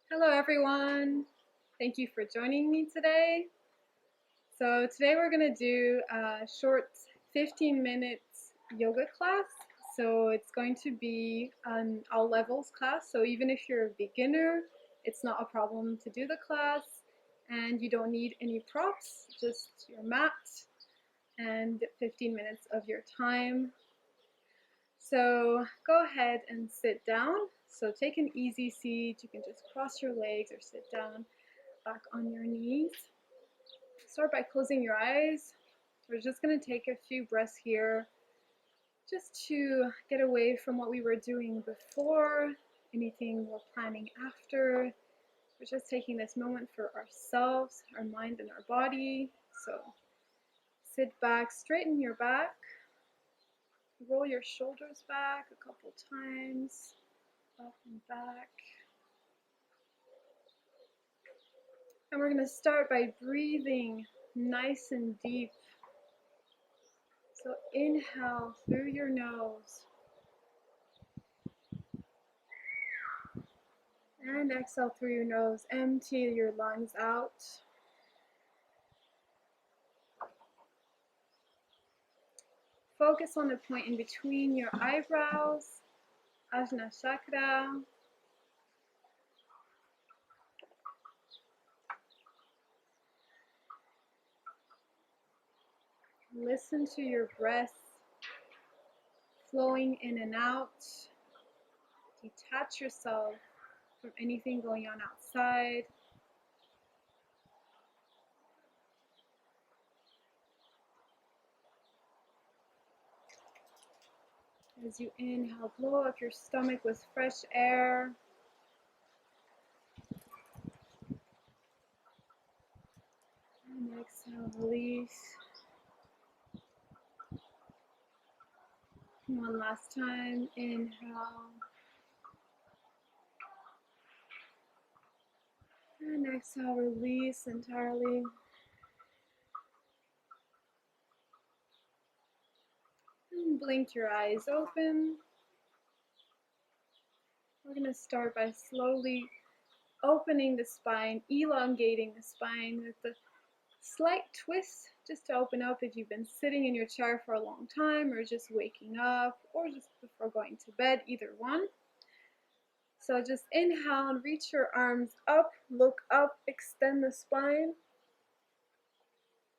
Hello everyone, thank you for joining me today. So today we're going to do a short 15 minutes yoga class. So it's going to be an all levels class, so even if you're a beginner, it's not a problem to do the class, and you don't need any props, just your mat and 15 minutes of your time. So go ahead and sit down. So take an easy seat. You can just cross your legs or sit down back on your knees. Start by closing your eyes. We're just going to take a few breaths here just to get away from what we were doing before, anything we're planning after. We're just taking this moment for ourselves, our mind and our body. So sit back, straighten your back, roll your shoulders back a couple times, up and back. And we're going to start by breathing nice and deep. So inhale through your nose and exhale through your nose. Empty your lungs out. Focus on the point in between your eyebrows, Ajna Chakra. Listen to your breath flowing in and out. Detach yourself from anything going on outside. As you inhale, blow up your stomach with fresh air. And exhale, release. One last time, inhale. And exhale, release entirely. And blink your eyes open. We're going to start by slowly opening the spine, elongating the spine with a slight twist just to open up if you've been sitting in your chair for a long time or just waking up or just before going to bed, either one. So just inhale and reach your arms up, look up, extend the spine.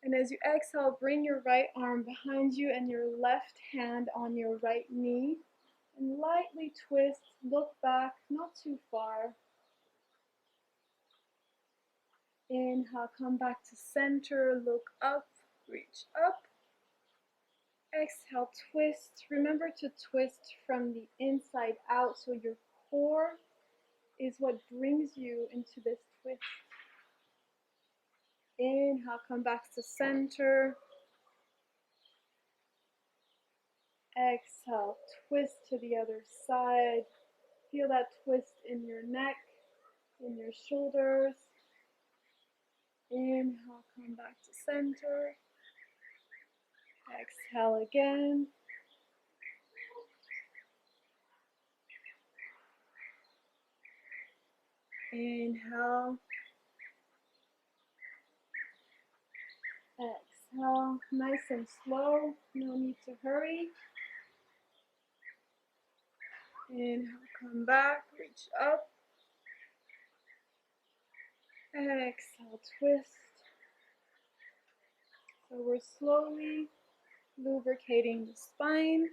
And as you exhale, bring your right arm behind you and your left hand on your right knee. And lightly twist, look back, not too far. Inhale, come back to center, look up, reach up. Exhale, twist. Remember to twist from the inside out, so your core is what brings you into this twist. Inhale, come back to center. Exhale, twist to the other side. Feel that twist in your neck, in your shoulders. Inhale, come back to center. Exhale again. Inhale. Exhale. Nice and slow. No need to hurry. Inhale, come back, reach up. Exhale, twist. So we're slowly lubricating the spine.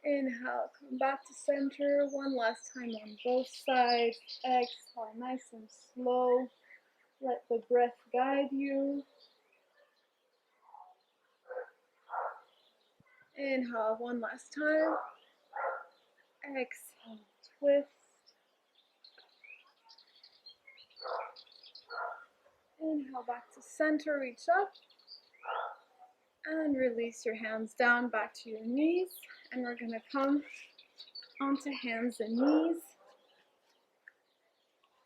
Inhale, come back to center. One last time on both sides. Exhale, nice and slow. Let the breath guide you. Inhale, one last time. Exhale, twist. Inhale, back to center, reach up. And release your hands down back to your knees. And we're going to come onto hands and knees.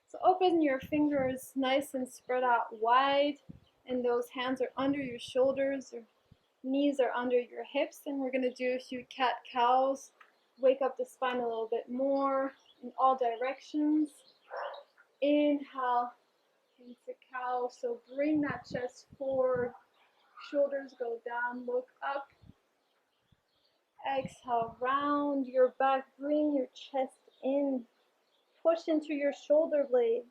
So open your fingers nice and spread out wide. And those hands are under your shoulders. Your knees are under your hips. And we're going to do a few cat-cows. Wake up the spine a little bit more in all directions. Inhale into cow. So bring that chest forward. Shoulders go down. Look up. Exhale, round your back. Bring your chest in. Push into your shoulder blades.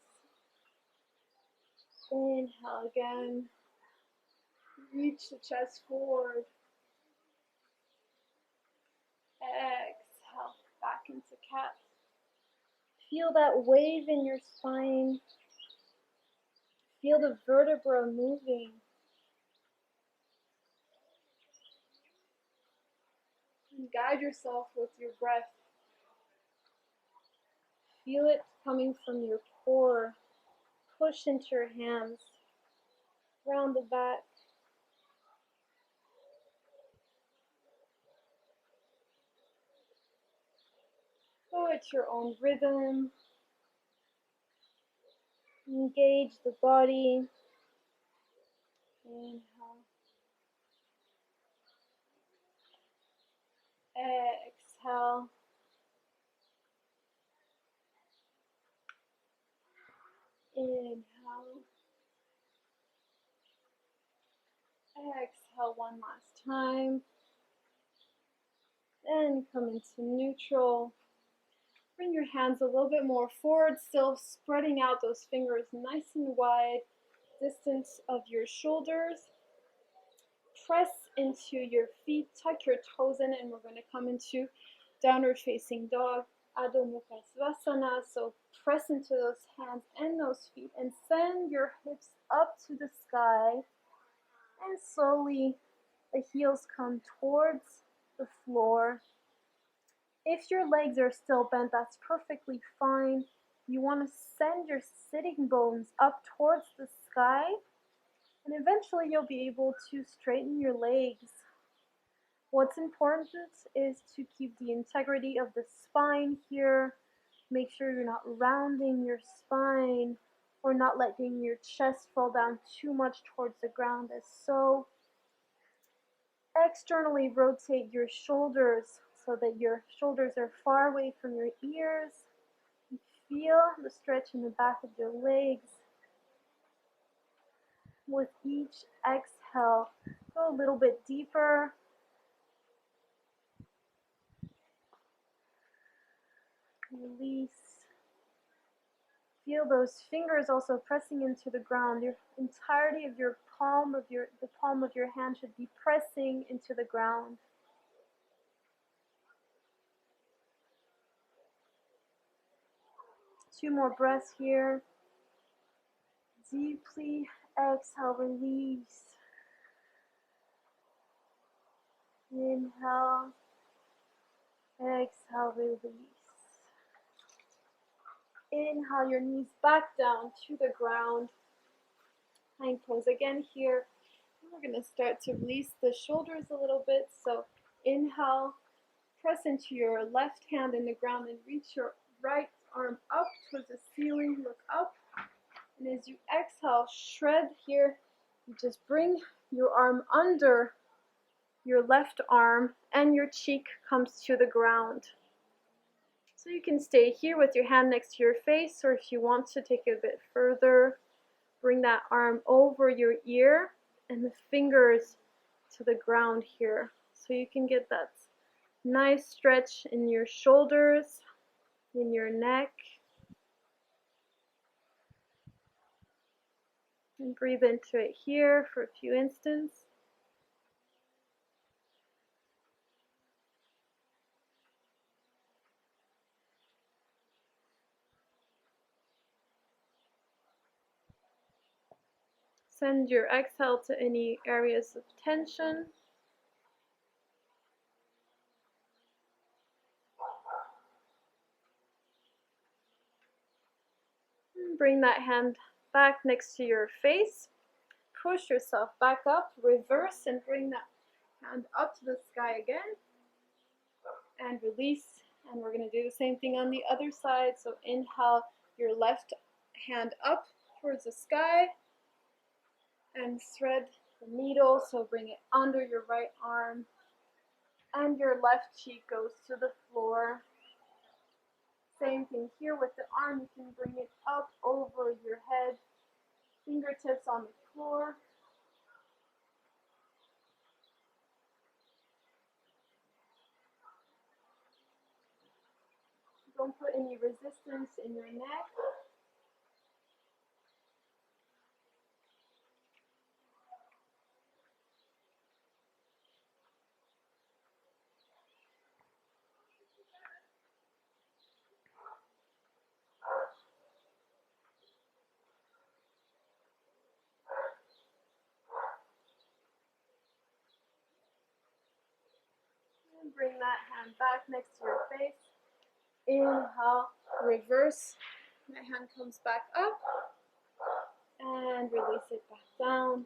Inhale again. Reach the chest forward. Exhale, back into cat. Feel that wave in your spine. Feel the vertebra moving. And guide yourself with your breath. Feel it coming from your core. Push into your hands. Round the back. Go at your own rhythm. Engage the body. Inhale. Exhale. Inhale. Exhale one last time. Then come into neutral. Bring your hands a little bit more forward, still spreading out those fingers nice and wide, distance of your shoulders. Press into your feet, tuck your toes in, and we're going to come into downward facing dog, Adho Mukha Svanasana. So press into those hands and those feet and send your hips up to the sky, and slowly the heels come towards the floor. If your legs are still bent, that's perfectly fine. You want to send your sitting bones up towards the sky, and eventually you'll be able to straighten your legs. What's important is to keep the integrity of the spine here. Make sure you're not rounding your spine or not letting your chest fall down too much towards the ground, as so. Externally rotate your shoulders so that your shoulders are far away from your ears. Feel the stretch in the back of your legs. With each exhale, go a little bit deeper. Release. Feel those fingers also pressing into the ground. Your entirety of the palm of your hand should be pressing into the ground. Two more breaths here. Deeply exhale, release. Inhale, exhale, release. Inhale your knees back down to the ground. Plank pose again here. We're going to start to release the shoulders a little bit. So inhale, press into your left hand in the ground and reach your right arm up towards the ceiling. Look up. And as you exhale, shred here. You just bring your arm under your left arm and your cheek comes to the ground. So you can stay here with your hand next to your face, or if you want to take it a bit further, bring that arm over your ear and the fingers to the ground here. So you can get that nice stretch in your shoulders, in your neck. And breathe into it here for a few instants. Send your exhale to any areas of tension. And bring that hand back next to your face. Push yourself back up, reverse, and bring that hand up to the sky again. And release. And we're going to do the same thing on the other side. So inhale your left hand up towards the sky. And thread the needle, so bring it under your right arm, and your left cheek goes to the floor. Same thing here with the arm. You can bring it up over your head, fingertips on the floor. Don't put any resistance in your neck. And bring that hand back next to your face. Inhale, reverse. That hand comes back up. And release it back down.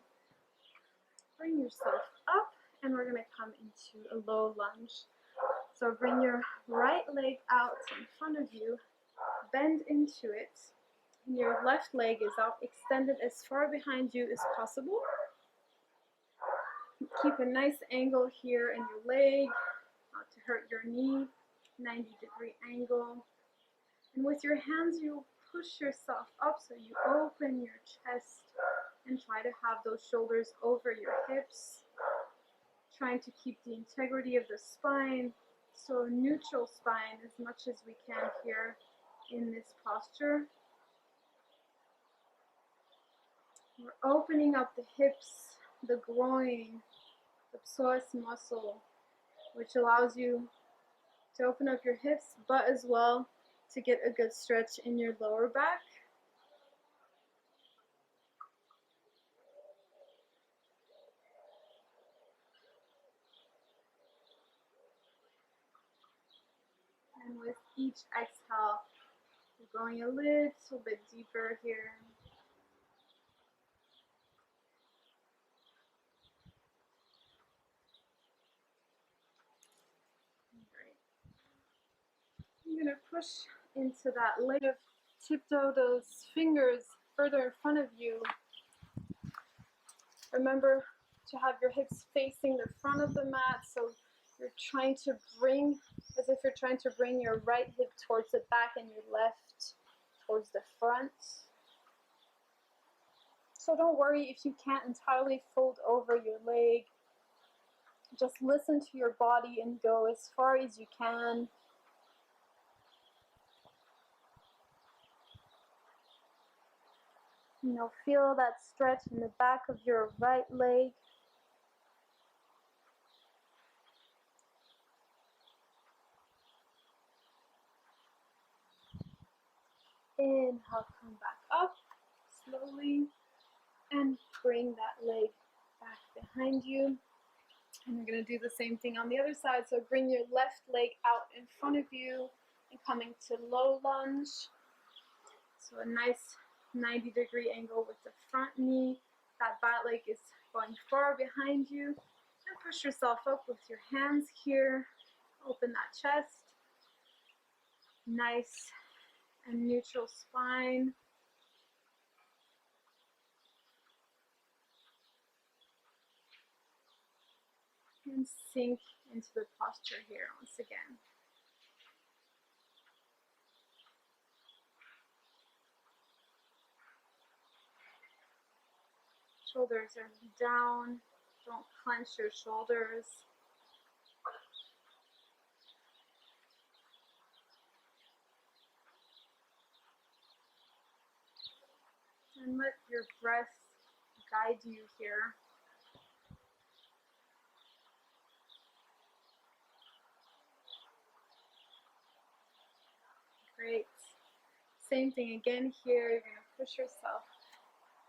Bring yourself up. And we're going to come into a low lunge. So bring your right leg out in front of you. Bend into it. And your left leg is out, extended as far behind you as possible. Keep a nice angle here in your leg, not to hurt your knee. 90-degree angle. And with your hands, you push yourself up so you open your chest and try to have those shoulders over your hips. Trying to keep the integrity of the spine, so neutral spine as much as we can here in this posture. We're opening up the hips, the groin, the psoas muscle, which allows you to open up your hips, but as well to get a good stretch in your lower back. And with each exhale, we're going a little bit deeper here. Great. I'm going to push into that leg. Tiptoe those fingers further in front of you. Remember to have your hips facing the front of the mat, so you're trying to bring, as if you're trying to bring your right hip towards the back and your left towards the front. So don't worry if you can't entirely fold over your leg. Just listen to your body and go as far as you can. You know, feel that stretch in the back of your right leg. Inhale, come back up slowly and bring that leg back behind you. And we're going to do the same thing on the other side. So bring your left leg out in front of you and coming to low lunge. So a nice 90-degree angle with the front knee. That back leg is going far behind you. And push yourself up with your hands here. Open that chest. Nice and neutral spine. And sink into the posture here once again. Shoulders are down. Don't clench your shoulders. And let your breath guide you here. Great. Same thing again here. You're going to push yourself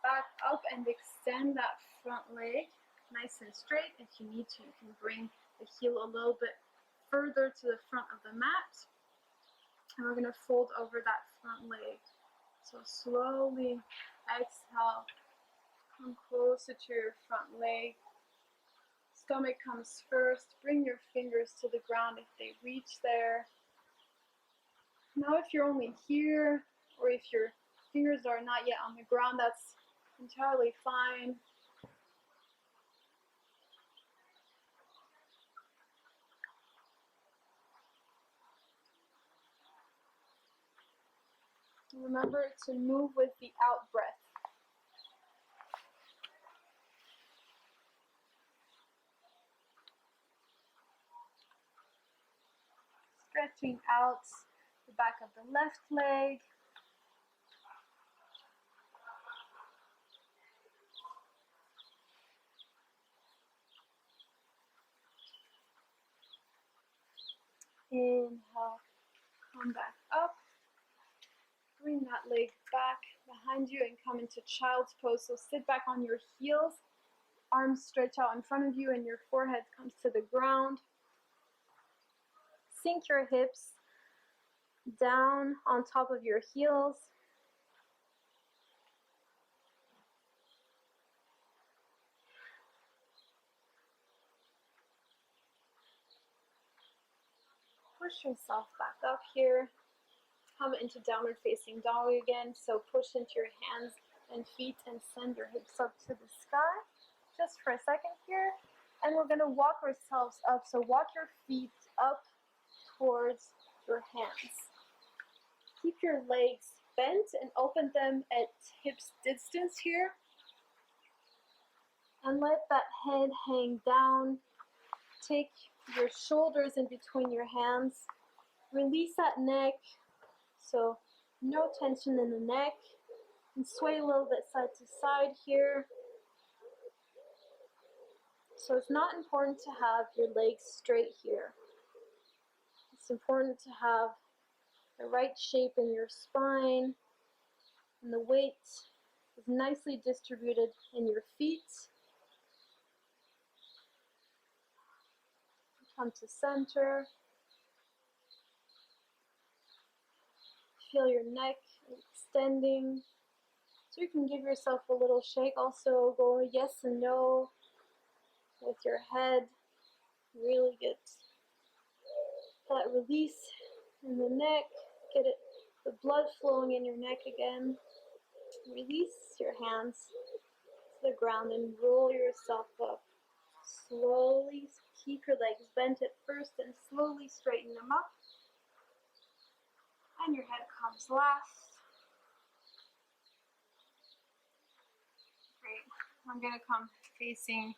back up and extend that front leg nice and straight. If you need to, you can bring the heel a little bit further to the front of the mat. And we're going to fold over that front leg. So slowly exhale, come closer to your front leg. Stomach comes first. Bring your fingers to the ground if they reach there. Now if you're only here, or if your fingers are not yet on the ground, that's entirely fine. Remember to move with the out breath. Stretching out the back of the left leg. Inhale, come back up. Bring that leg back behind you and come into child's pose. So sit back on your heels, arms stretch out in front of you and your forehead comes to the ground. Sink your hips down on top of your heels. Push yourself back up here. Come into downward facing dog again. So push into your hands and feet and send your hips up to the sky. Just for a second here. And we're going to walk ourselves up. So walk your feet up towards your hands. Keep your legs bent and open them at hips distance here. And let that head hang down. Take your shoulders in between your hands. Release that neck. So no tension in the neck. And sway a little bit side to side here. So it's not important to have your legs straight here. It's important to have the right shape in your spine. And the weight is nicely distributed in your feet. Come to center. Feel your neck extending. So you can give yourself a little shake. Also go yes and no with your head. Really get that release in the neck. Get it, the blood flowing in your neck again. Release your hands to the ground and roll yourself up. Slowly keep your legs bent at first and slowly straighten them up. And your head comes last. Great. I'm going to come facing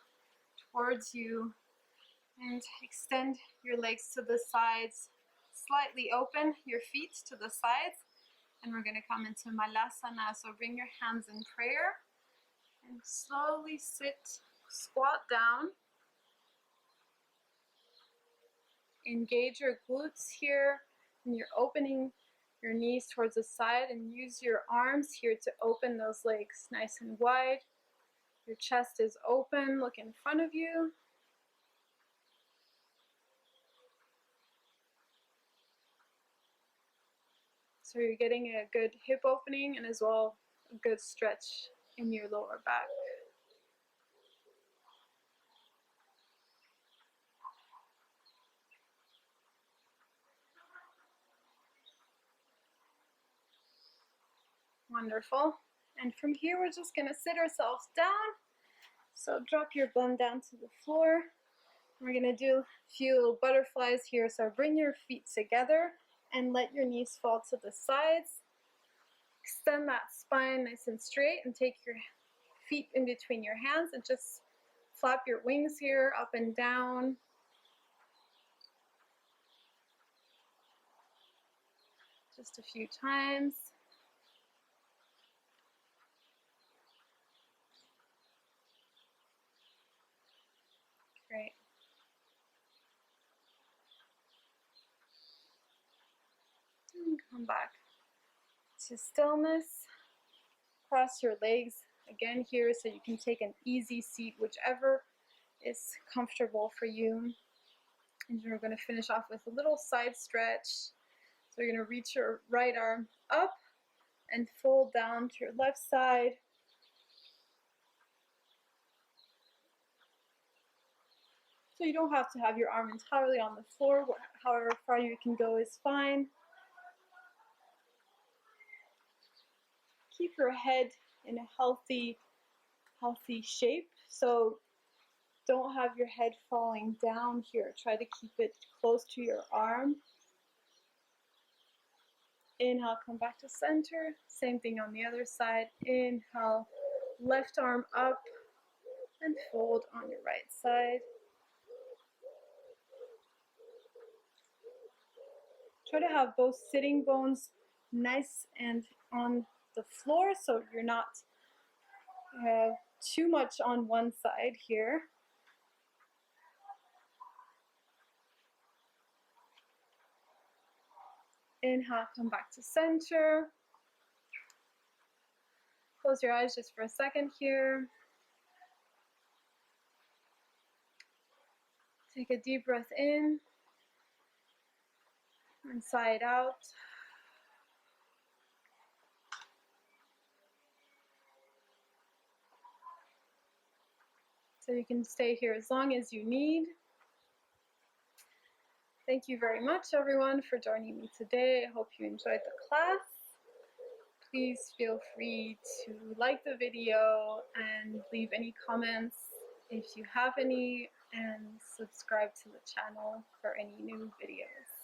towards you and extend your legs to the sides. Slightly open your feet to the sides. And we're going to come into Malasana. So bring your hands in prayer and slowly sit, squat down. Engage your glutes here, and you're opening your knees towards the side, and use your arms here to open those legs nice and wide. Your chest is open, look in front of you. So you're getting a good hip opening and as well a good stretch in your lower back. Wonderful. And from here, we're just going to sit ourselves down. So drop your bum down to the floor. We're going to do a few little butterflies here. So bring your feet together and let your knees fall to the sides. Extend that spine nice and straight and take your feet in between your hands and just flap your wings here up and down. Just a few times. Great. And come back to stillness. Cross your legs again here so you can take an easy seat, whichever is comfortable for you. And we're going to finish off with a little side stretch. So you're going to reach your right arm up and fold down to your left side. So you don't have to have your arm entirely on the floor. However far you can go is fine. Keep your head in a healthy shape. So don't have your head falling down here. Try to keep it close to your arm. Inhale, come back to center. Same thing on the other side. Inhale, left arm up and fold on your right side. Try to have both sitting bones nice and on the floor so you're not too much on one side here. Inhale, come back to center. Close your eyes just for a second here. Take a deep breath in and sigh it out. So you can stay here as long as you need. Thank you very much, everyone, for joining me today. I hope you enjoyed the class. Please feel free to like the video and leave any comments if you have any, and subscribe to the channel for any new videos.